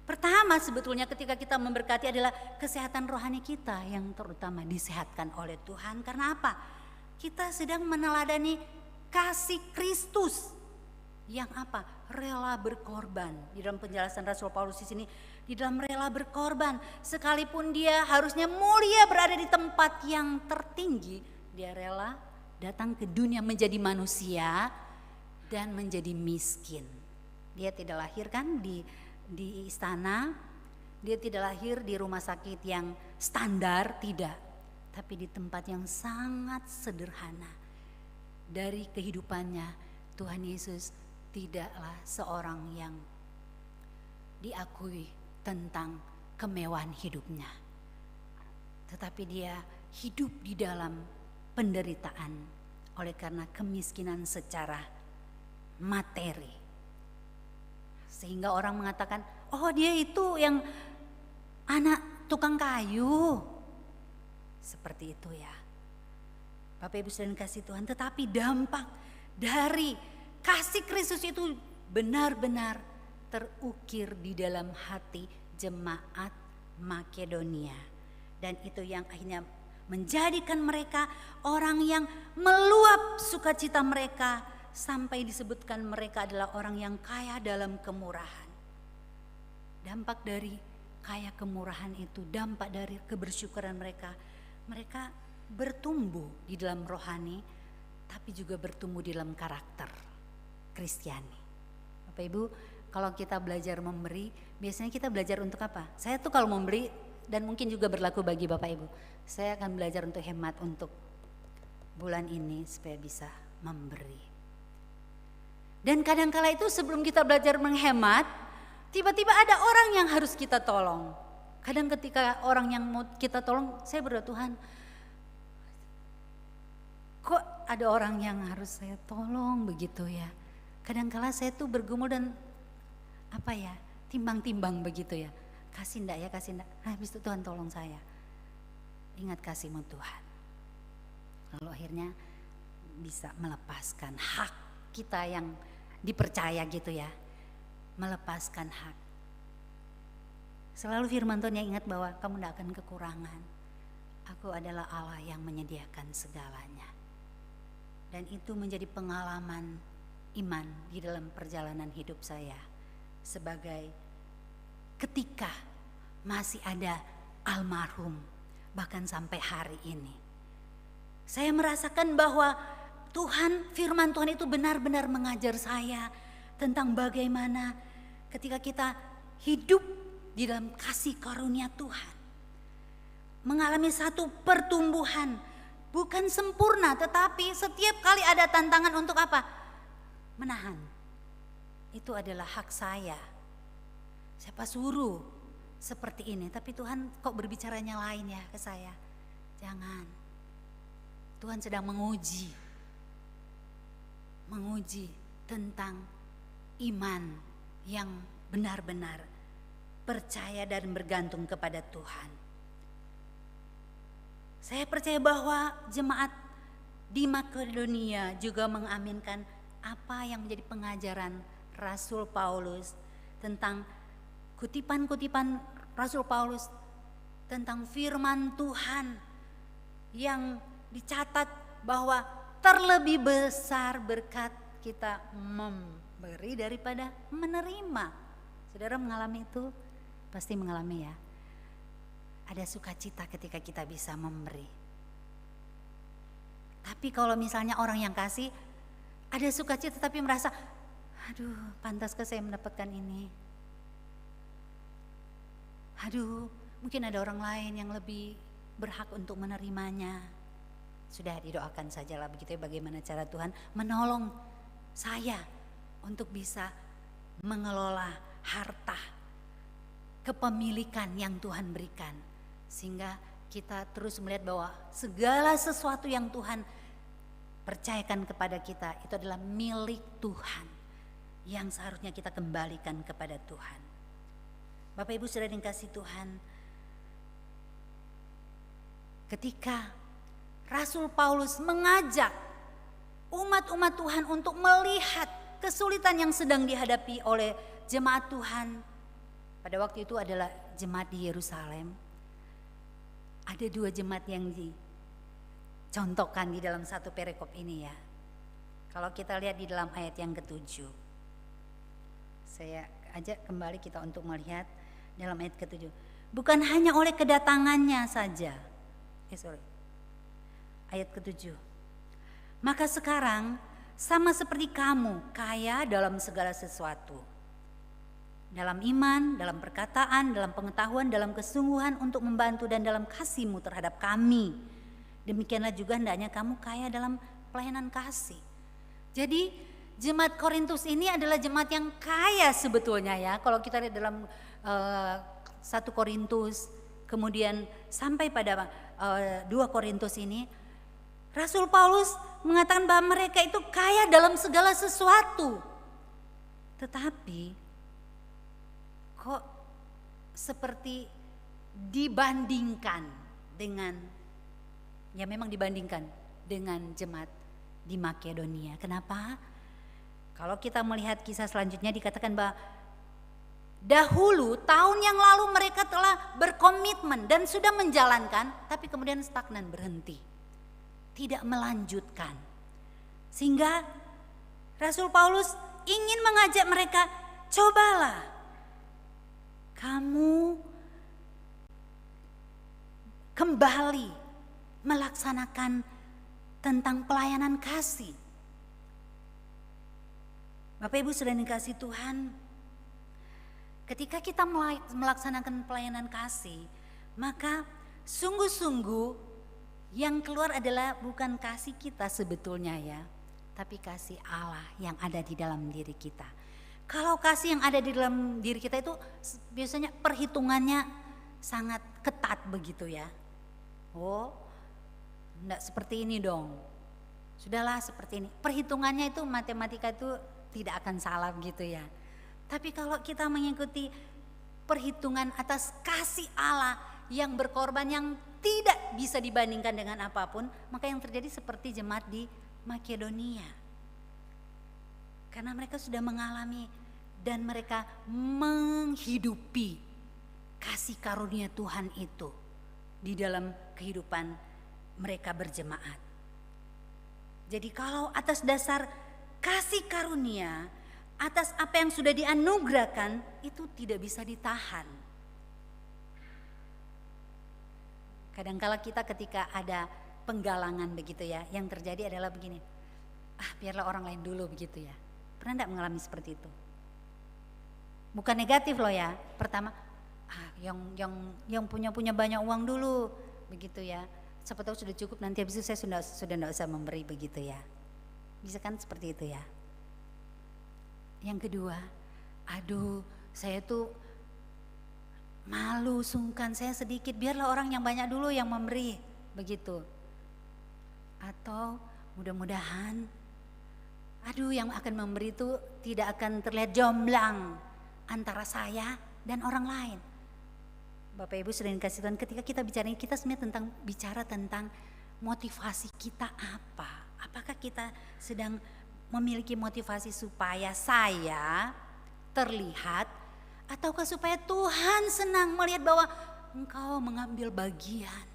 Speaker 2: Pertama sebetulnya ketika kita memberkati adalah kesehatan rohani kita yang terutama disehatkan oleh Tuhan. Karena apa? Kita sedang meneladani kasih Kristus yang apa? Rela berkorban. Di dalam penjelasan Rasul Paulus di sini, di dalam rela berkorban, sekalipun dia harusnya mulia berada di tempat yang tertinggi, dia rela datang ke dunia menjadi manusia dan menjadi miskin. Dia tidak lahir kan di istana, dia tidak lahir di rumah sakit yang standar, tidak. Tapi di tempat yang sangat sederhana. Dari kehidupannya Tuhan Yesus tidaklah seorang yang diakui tentang kemewahan hidupnya. Tetapi dia hidup di dalam penderitaan oleh karena kemiskinan secara materi. Sehingga orang mengatakan, oh dia itu yang anak tukang kayu. Seperti itu ya. Bapak Ibu saudara kasih Tuhan, tetapi dampak dari kasih Kristus itu benar-benar terukir di dalam hati jemaat Makedonia. Dan itu yang akhirnya menjadikan mereka orang yang meluap sukacita mereka, sampai disebutkan mereka adalah orang yang kaya dalam kemurahan. Dampak dari kaya kemurahan itu, dampak dari kebersyukuran mereka, mereka bertumbuh di dalam rohani, tapi juga bertumbuh di dalam karakter Kristiani. Bapak Ibu, kalau kita belajar memberi, biasanya kita belajar untuk apa? Saya tuh kalau memberi, dan mungkin juga berlaku bagi Bapak Ibu, saya akan belajar untuk hemat untuk bulan ini supaya bisa memberi. Dan kadangkala itu sebelum kita belajar menghemat, tiba-tiba ada orang yang harus kita tolong. Kadang ketika orang yang mau kita tolong, saya berdoa, Tuhan, kok ada orang yang harus saya tolong begitu ya. Kadangkala saya tuh bergumul dan timbang-timbang begitu ya. Kasih enggak ya, kasih enggak. Habis itu Tuhan tolong saya. Ingat kasih-Mu Tuhan. Lalu akhirnya bisa melepaskan hak kita yang dipercaya gitu ya. Melepaskan hak. Selalu firman Tuhan yang ingat bahwa kamu tidak akan kekurangan. Aku adalah Allah yang menyediakan segalanya. Dan itu menjadi pengalaman iman di dalam perjalanan hidup saya. Sebagai ketika masih ada almarhum, bahkan sampai hari ini. Saya merasakan bahwa firman Tuhan itu benar-benar mengajar saya tentang bagaimana ketika kita hidup di dalam kasih karunia Tuhan. Mengalami satu pertumbuhan, bukan sempurna tetapi setiap kali ada tantangan untuk apa? Menahan. Itu adalah hak saya. Siapa suruh seperti ini, tapi Tuhan kok berbicaranya lain ya ke saya. Jangan. Tuhan sedang menguji tentang iman yang benar-benar percaya dan bergantung kepada Tuhan. Saya percaya bahwa jemaat di Makedonia juga mengaminkan apa yang menjadi pengajaran Rasul Paulus tentang kutipan-kutipan Rasul Paulus tentang firman Tuhan yang dicatat bahwa terlebih besar berkat kita memberi daripada menerima. Saudara mengalami itu? Pasti mengalami ya. Ada sukacita ketika kita bisa memberi. Tapi kalau misalnya orang yang kasih, ada sukacita tapi merasa, aduh pantaskah saya mendapatkan ini? Aduh mungkin ada orang lain yang lebih berhak untuk menerimanya. Sudah didoakan sajalah begitu ya, bagaimana cara Tuhan menolong saya untuk bisa mengelola harta kepemilikan yang Tuhan berikan. Sehingga kita terus melihat bahwa segala sesuatu yang Tuhan percayakan kepada kita itu adalah milik Tuhan yang seharusnya kita kembalikan kepada Tuhan. Bapak Ibu saudara yang kasih Tuhan, ketika Rasul Paulus mengajak umat-umat Tuhan untuk melihat kesulitan yang sedang dihadapi oleh jemaat Tuhan. Pada waktu itu adalah jemaat di Yerusalem. Ada 2 jemaat yang dicontohkan di dalam satu perikop ini ya. Kalau kita lihat di dalam ayat yang ke-7. Saya ajak kembali kita untuk melihat dalam ayat ke-7. Bukan hanya oleh kedatangannya saja. Ayat ke-7. Maka sekarang sama seperti kamu kaya dalam segala sesuatu. Dalam iman, dalam perkataan, dalam pengetahuan, dalam kesungguhan untuk membantu dan dalam kasih-Mu terhadap kami. Demikianlah juga hendaknya kamu kaya dalam pelayanan kasih. Jadi jemaat Korintus ini adalah jemaat yang kaya sebetulnya ya. Kalau kita lihat dalam 1 Korintus, kemudian sampai pada 2 Korintus ini, Rasul Paulus mengatakan bahwa mereka itu kaya dalam segala sesuatu. Tetapi kok seperti dibandingkan dengan, ya memang dibandingkan dengan jemaat di Makedonia. Kenapa? Kalau kita melihat kisah selanjutnya dikatakan bahwa dahulu tahun yang lalu mereka telah berkomitmen dan sudah menjalankan, tapi kemudian stagnan, berhenti. Tidak melanjutkan. Sehingga Rasul Paulus ingin mengajak mereka, cobalah kamu kembali melaksanakan tentang pelayanan kasih. Bapak Ibu saudara yang dikasihi Tuhan, ketika kita melaksanakan pelayanan kasih, maka sungguh-sungguh yang keluar adalah bukan kasih kita sebetulnya ya, tapi kasih Allah yang ada di dalam diri kita. Kalau kasih yang ada di dalam diri kita itu biasanya perhitungannya sangat ketat begitu ya. Oh, enggak seperti ini dong. Sudahlah seperti ini. Perhitungannya itu matematika itu tidak akan salah begitu ya. Tapi kalau kita mengikuti perhitungan atas kasih Allah yang berkorban yang tidak bisa dibandingkan dengan apapun, maka yang terjadi seperti jemaat di Makedonia. Karena mereka sudah mengalami dan mereka menghidupi kasih karunia Tuhan itu di dalam kehidupan mereka berjemaat. Jadi kalau atas dasar kasih karunia, atas apa yang sudah dianugerahkan, itu tidak bisa ditahan. Kadangkala kita ketika ada penggalangan begitu ya, yang terjadi adalah begini, biarlah orang lain dulu begitu ya. Pernah enggak mengalami seperti itu? Bukan negatif loh ya. Pertama, yang punya banyak uang dulu begitu ya. Siapa tahu sudah cukup, nanti habis itu saya sudah enggak usah memberi begitu ya. Bisa kan seperti itu ya. Yang kedua, saya tuh malu, sungkan, saya sedikit, biarlah orang yang banyak dulu yang memberi begitu. Atau mudah-mudahan yang akan memberi itu tidak akan terlihat jomblang antara saya dan orang lain. Bapak Ibu sudah dikasih Tuhan, ketika kita bicara ini, kita sebenarnya bicara tentang motivasi kita apa. Apakah kita sedang memiliki motivasi supaya saya terlihat, ataukah supaya Tuhan senang melihat bahwa engkau mengambil bagian.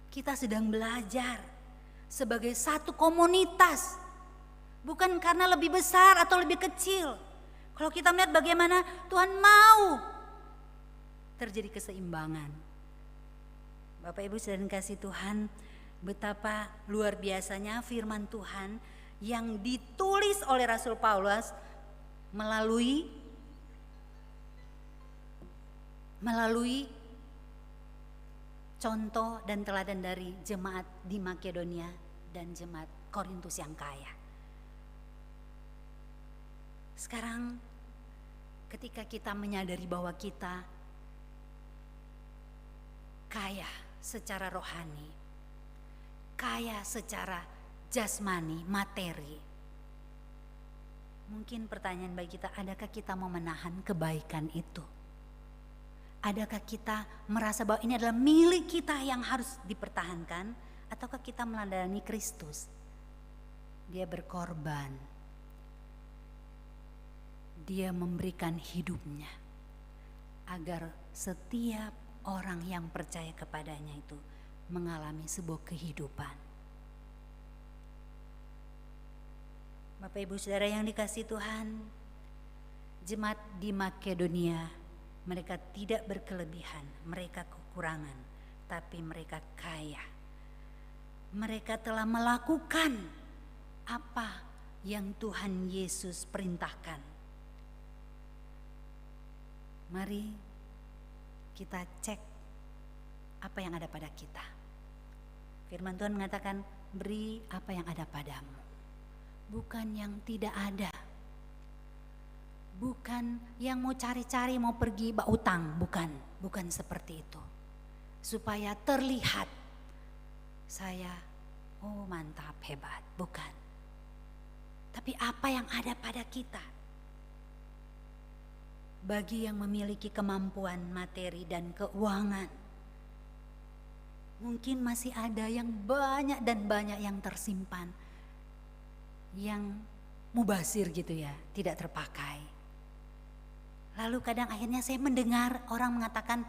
Speaker 2: Kita sedang belajar sebagai satu komunitas, bukan karena lebih besar atau lebih kecil. Kalau kita melihat bagaimana Tuhan mau terjadi keseimbangan. Bapak Ibu sudah dikasih Tuhan, betapa luar biasanya firman Tuhan yang ditulis oleh Rasul Paulus melalui contoh dan teladan dari jemaat di Makedonia dan jemaat Korintus yang kaya. Sekarang ketika kita menyadari bahwa kita kaya secara rohani, kaya secara jasmani, materi. Mungkin pertanyaan bagi kita, adakah kita mau menahan kebaikan itu? Adakah kita merasa bahwa ini adalah milik kita yang harus dipertahankan? Ataukah kita meladani Kristus? Dia berkorban. Dia memberikan hidupnya agar setiap orang yang percaya kepadanya itu mengalami sebuah kehidupan. Bapak Ibu Saudara yang dikasihi Tuhan, jemaat di Makedonia, mereka tidak berkelebihan, mereka kekurangan, tapi mereka kaya. Mereka telah melakukan apa yang Tuhan Yesus perintahkan. Mari kita cek apa yang ada pada kita. Firman Tuhan mengatakan, beri apa yang ada padamu, bukan yang tidak ada. Bukan yang mau cari-cari, mau pergi utang, bukan seperti itu. Supaya terlihat saya, mantap, hebat, bukan. Tapi apa yang ada pada kita. Bagi yang memiliki kemampuan materi dan keuangan, mungkin masih ada yang banyak dan banyak yang tersimpan, yang mubazir gitu ya, tidak terpakai. Lalu kadang akhirnya saya mendengar orang mengatakan,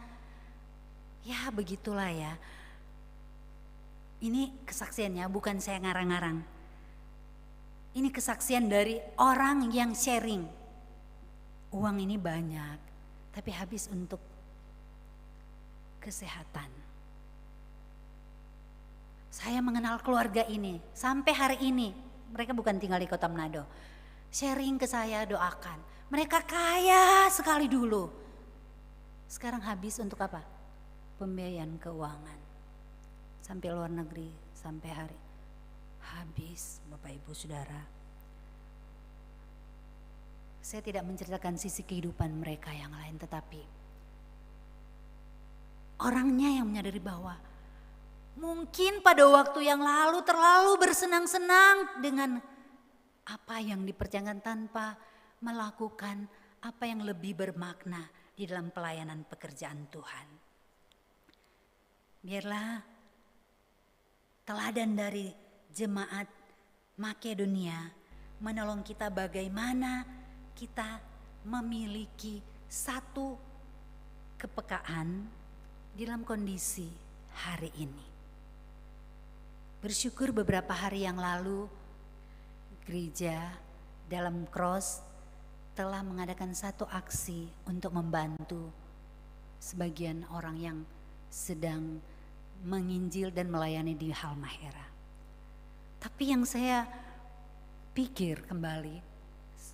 Speaker 2: ya begitulah ya. Ini kesaksiannya, bukan saya ngarang-ngarang. Ini kesaksian dari orang yang sharing. Uang ini banyak, tapi habis untuk kesehatan. Saya mengenal keluarga ini, sampai hari ini, mereka bukan tinggal di Kota Manado. Sharing ke saya, doakan. Mereka kaya sekali dulu. Sekarang habis untuk apa? Pembiayaan keuangan. Sampai luar negeri, sampai hari. habis, Bapak Ibu Saudara. Saya tidak menceritakan sisi kehidupan mereka yang lain, tetapi orangnya yang menyadari bahwa mungkin pada waktu yang lalu terlalu bersenang-senang dengan apa yang diperjuangkan tanpa melakukan apa yang lebih bermakna di dalam pelayanan pekerjaan Tuhan. Biarlah teladan dari jemaat Makedonia menolong kita bagaimana kita memiliki satu kepekaan di dalam kondisi hari ini. Bersyukur beberapa hari yang lalu gereja dalam Cross telah mengadakan satu aksi untuk membantu sebagian orang yang sedang menginjil dan melayani di Halmahera. Tapi yang saya pikir kembali,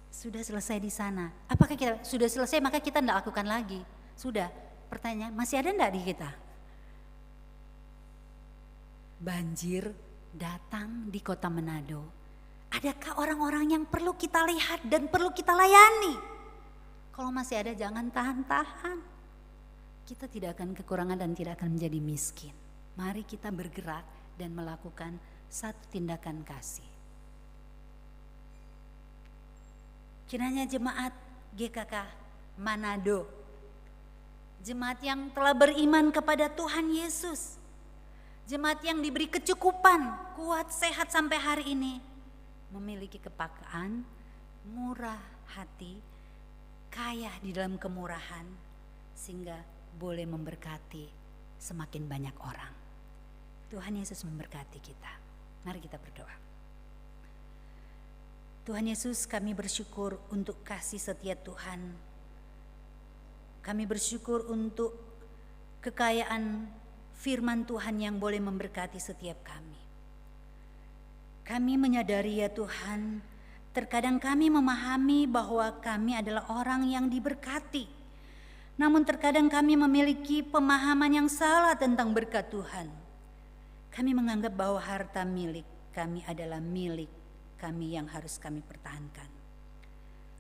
Speaker 2: sudah selesai di sana. Apakah kita sudah selesai maka kita tidak lakukan lagi? Sudah. Pertanyaan, masih ada enggak di kita? Banjir datang di kota Manado. Adakah orang-orang yang perlu kita lihat dan perlu kita layani? Kalau masih ada jangan tahan-tahan. Kita tidak akan kekurangan dan tidak akan menjadi miskin. Mari kita bergerak dan melakukan satu tindakan kasih. Kiranya jemaat GKK Manado, jemaat yang telah beriman kepada Tuhan Yesus, jemaat yang diberi kecukupan, kuat, sehat sampai hari ini, memiliki kepekaan, murah hati, kaya di dalam kemurahan, sehingga boleh memberkati semakin banyak orang. Tuhan Yesus memberkati kita. Mari kita berdoa. Tuhan Yesus, kami bersyukur untuk kasih setia Tuhan. Kami bersyukur untuk kekayaan firman Tuhan yang boleh memberkati setiap kami. Kami menyadari ya Tuhan, terkadang kami memahami bahwa kami adalah orang yang diberkati. Namun terkadang kami memiliki pemahaman yang salah tentang berkat Tuhan. Kami menganggap bahwa harta milik kami adalah milik kami yang harus kami pertahankan.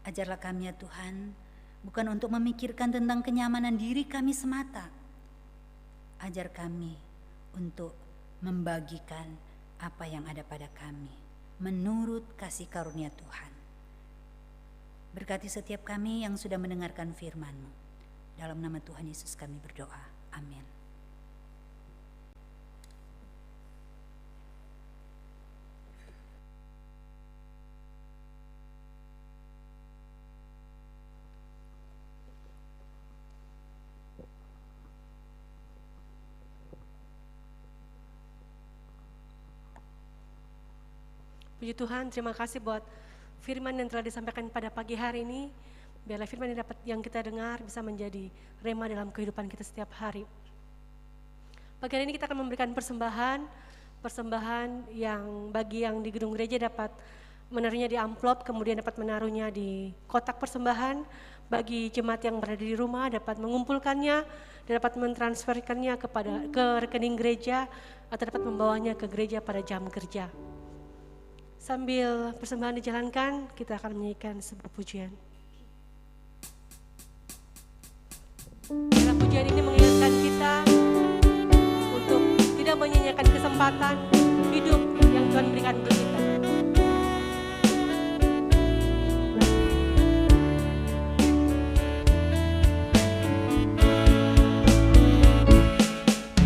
Speaker 2: Ajarlah kami ya Tuhan, bukan untuk memikirkan tentang kenyamanan diri kami semata. Ajar kami untuk membagikan apa yang ada pada kami menurut kasih karunia Tuhan. Berkati setiap kami yang sudah mendengarkan firman-Mu. Dalam nama Tuhan Yesus kami berdoa. Amin.
Speaker 3: Puji Tuhan, terima kasih buat firman yang telah disampaikan pada pagi hari ini. Biarlah firman yang kita dengar bisa menjadi rema dalam kehidupan kita setiap hari. Pagi hari ini kita akan memberikan persembahan yang bagi yang di gedung gereja dapat menaruhnya di amplop, kemudian dapat menaruhnya di kotak persembahan. Bagi jemaat yang berada di rumah dapat mengumpulkannya dan dapat mentransferkannya ke rekening gereja atau dapat membawanya ke gereja pada jam kerja. Sambil persembahan dijalankan, kita akan menyanyikan sebuah pujian. Karena pujian ini mengingatkan kita untuk tidak menyanyiakan kesempatan hidup yang Tuhan berikan untuk kita.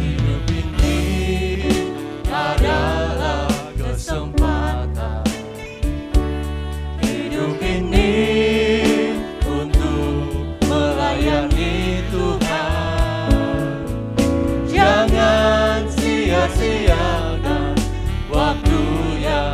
Speaker 4: Hidup ini adalah kesempatan. Hidup ini untuk melayani Tuhan. Jangan sia-siakan waktu yang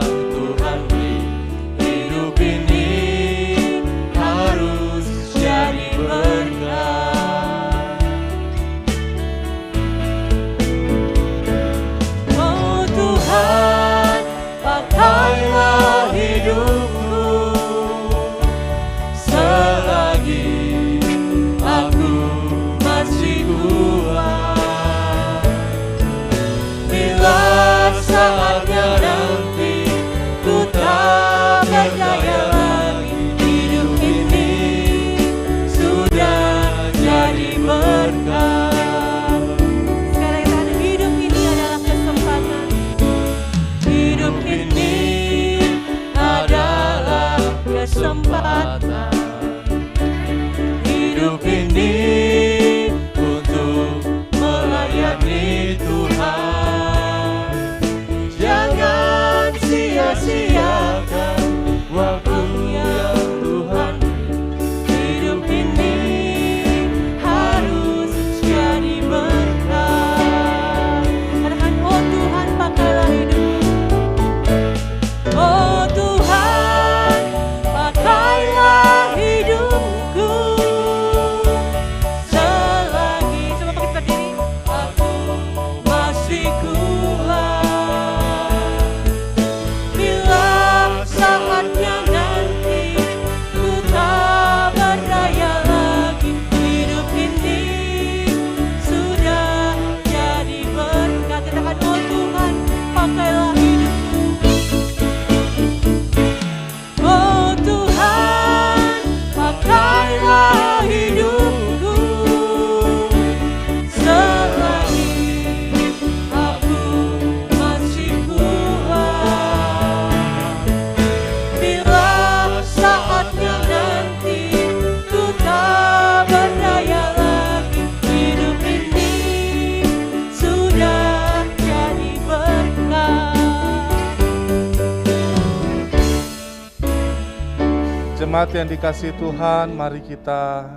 Speaker 5: Jemaat yang dikasihi Tuhan, mari kita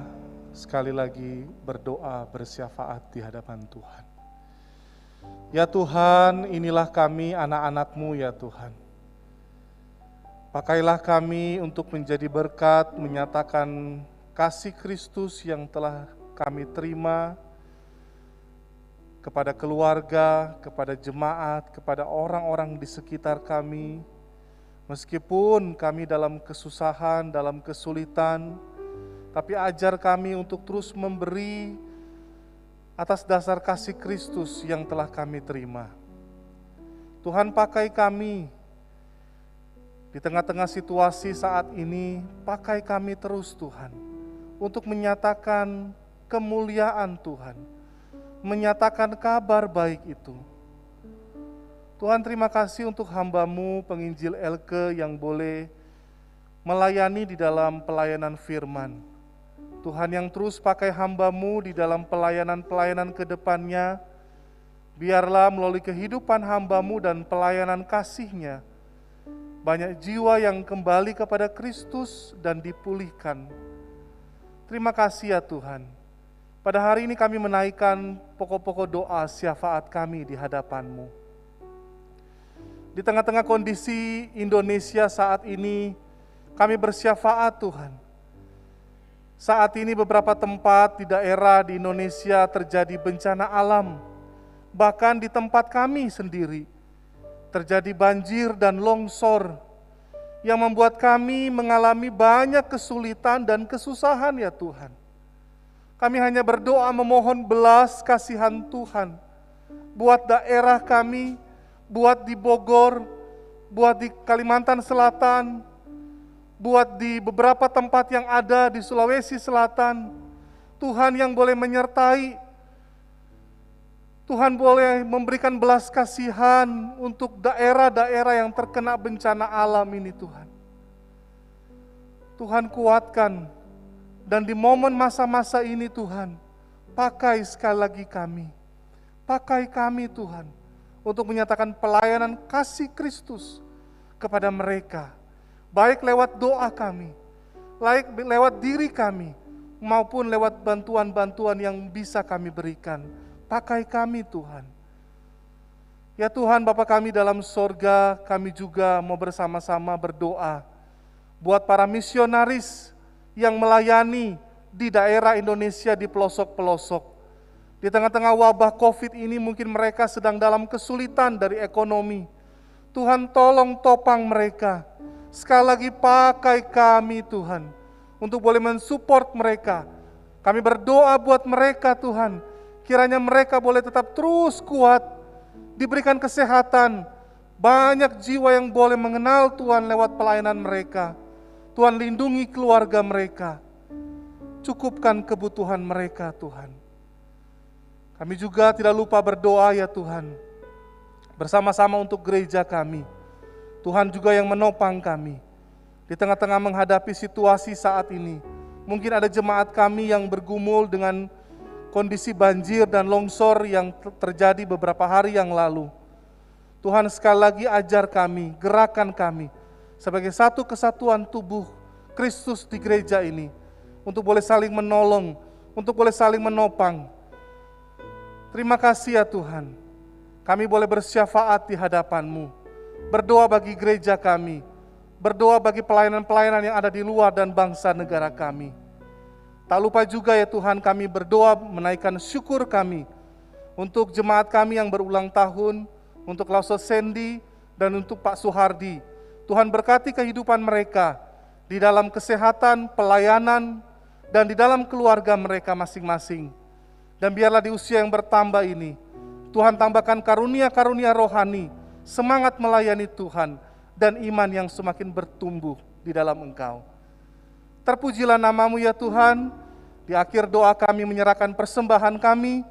Speaker 5: sekali lagi berdoa bersyafaat di hadapan Tuhan. Ya Tuhan, inilah kami anak-anak-Mu ya Tuhan. Pakailah kami untuk menjadi berkat, menyatakan kasih Kristus yang telah kami terima kepada keluarga, kepada jemaat, kepada orang-orang di sekitar kami. Meskipun kami dalam kesusahan, dalam kesulitan, tapi ajar kami untuk terus memberi atas dasar kasih Kristus yang telah kami terima. Tuhan, pakai kami di tengah-tengah situasi saat ini, pakai kami terus Tuhan, untuk menyatakan kemuliaan Tuhan, menyatakan kabar baik itu. Tuhan, terima kasih untuk hamba-Mu penginjil Elke yang boleh melayani di dalam pelayanan firman. Tuhan, yang terus pakai hamba-Mu di dalam pelayanan-pelayanan ke depannya, biarlah melalui kehidupan hamba-Mu dan pelayanan kasih-Nya, banyak jiwa yang kembali kepada Kristus dan dipulihkan. Terima kasih ya Tuhan. Pada hari ini kami menaikkan pokok-pokok doa syafaat kami di hadapan-Mu. Di tengah-tengah kondisi Indonesia saat ini, kami bersyafaat Tuhan. Saat ini beberapa tempat di daerah di Indonesia terjadi bencana alam. Bahkan di tempat kami sendiri, terjadi banjir dan longsor yang membuat kami mengalami banyak kesulitan dan kesusahan ya Tuhan. Kami hanya berdoa memohon belas kasihan Tuhan buat daerah kami, buat di Bogor, buat di Kalimantan Selatan, buat di beberapa tempat yang ada di Sulawesi Selatan. Tuhan yang boleh menyertai, Tuhan boleh memberikan belas kasihan untuk daerah-daerah yang terkena bencana alam ini Tuhan. Tuhan kuatkan, dan di momen masa-masa ini Tuhan, pakai sekali lagi kami. Pakai kami Tuhan, untuk menyatakan pelayanan kasih Kristus kepada mereka. Baik lewat doa kami, baik lewat diri kami, maupun lewat bantuan-bantuan yang bisa kami berikan. Pakai kami Tuhan. Ya Tuhan, Bapa kami dalam sorga, kami juga mau bersama-sama berdoa buat para misionaris yang melayani di daerah Indonesia di pelosok-pelosok. Di tengah-tengah wabah COVID ini mungkin mereka sedang dalam kesulitan dari ekonomi. Tuhan, tolong topang mereka. Sekali lagi pakai kami Tuhan, untuk boleh mensupport mereka. Kami berdoa buat mereka Tuhan, kiranya mereka boleh tetap terus kuat, diberikan kesehatan. Banyak jiwa yang boleh mengenal Tuhan lewat pelayanan mereka. Tuhan, lindungi keluarga mereka. Cukupkan kebutuhan mereka Tuhan. Kami juga tidak lupa berdoa ya Tuhan, bersama-sama untuk gereja kami. Tuhan juga yang menopang kami di tengah-tengah menghadapi situasi saat ini. Mungkin ada jemaat kami yang bergumul dengan kondisi banjir dan longsor yang terjadi beberapa hari yang lalu. Tuhan, sekali lagi ajar kami, gerakan kami sebagai satu kesatuan tubuh Kristus di gereja ini, untuk boleh saling menolong, untuk boleh saling menopang. Terima kasih ya Tuhan, kami boleh bersyafaat di hadapan-Mu, berdoa bagi gereja kami, berdoa bagi pelayanan-pelayanan yang ada di luar dan bangsa negara kami. Tak lupa juga ya Tuhan, kami berdoa menaikkan syukur kami untuk jemaat kami yang berulang tahun, untuk Lausos Sandy dan untuk Pak Suhardi. Tuhan berkati kehidupan mereka di dalam kesehatan, pelayanan, dan di dalam keluarga mereka masing-masing. Dan biarlah di usia yang bertambah ini, Tuhan tambahkan karunia-karunia rohani, semangat melayani Tuhan, dan iman yang semakin bertumbuh di dalam Engkau. Terpujilah nama-Mu ya Tuhan. Di akhir doa kami menyerahkan persembahan kami,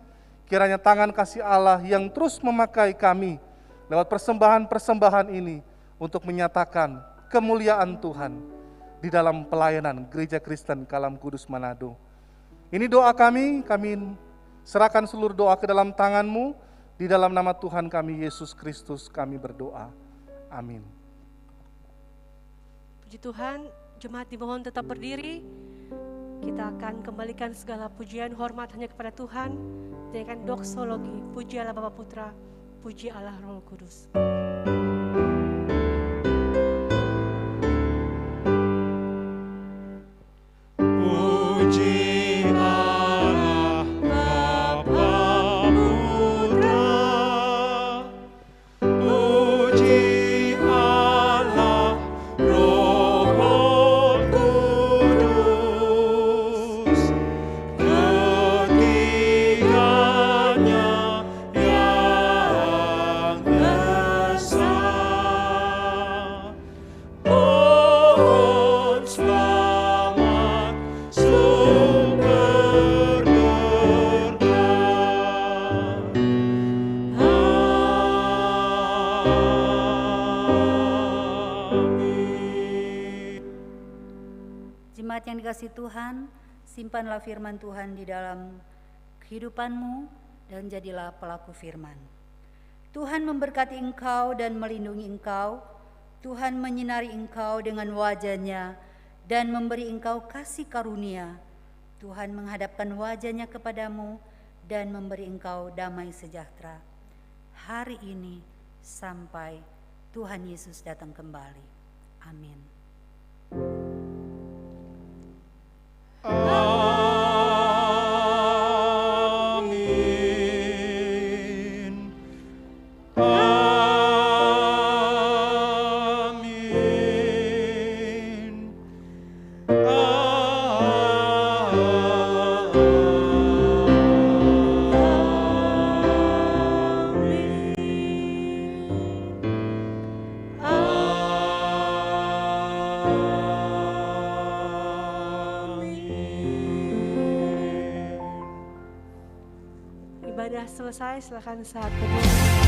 Speaker 5: kiranya tangan kasih Allah yang terus memakai kami lewat persembahan-persembahan ini untuk menyatakan kemuliaan Tuhan di dalam pelayanan Gereja Kristen Kalam Kudus Manado. Ini doa kami serahkan seluruh doa ke dalam tangan-Mu, di dalam nama Tuhan kami Yesus Kristus kami berdoa. Amin.
Speaker 3: Puji Tuhan, Jemaat dimohon tetap berdiri. Kita akan kembalikan segala pujian hormat hanya kepada Tuhan dengan doksologi. Puji Allah Bapa Putra, puji Allah Roh Kudus.
Speaker 4: Puji Allah Bapa Putra, puji Allah Roh Kudus, ketiganya yang esa. Pohon selamat sumber berkah. Amin.
Speaker 2: Jemaat yang dikasihi Tuhan, simpanlah firman Tuhan di dalam kehidupanmu dan jadilah pelaku firman. Tuhan memberkati engkau dan melindungi engkau. Tuhan menyinari engkau dengan wajah-Nya dan memberi engkau kasih karunia. Tuhan menghadapkan wajah-Nya kepadamu dan memberi engkau damai sejahtera. Hari ini sampai Tuhan Yesus datang kembali. Amin.
Speaker 4: Amin. Amin.
Speaker 3: Ibadah selesai, silakan saat teduh.